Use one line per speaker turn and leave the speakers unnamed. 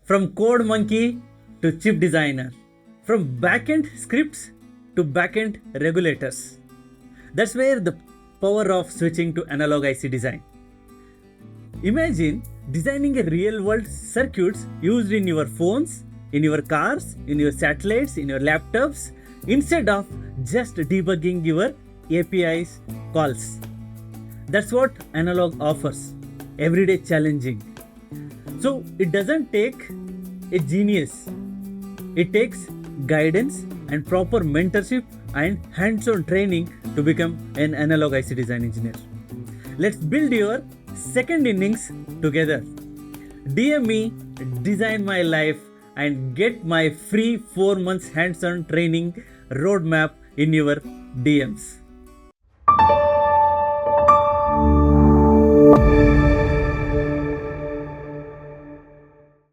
From code monkey to chip designer, from backend scripts to backend regulators. That's where the power of switching to analog IC design. Imagine designing a real world circuits used in your phones, in your cars, in your satellites, in your laptops, instead of just debugging your API's calls. That's what analog offers, everyday challenging. So it doesn't take a genius, it takes guidance and proper mentorship and hands-on training to become an analog IC design engineer. Let's build your second innings together. DM me, design my life, and get my free 4 months hands-on training roadmap in your DMs.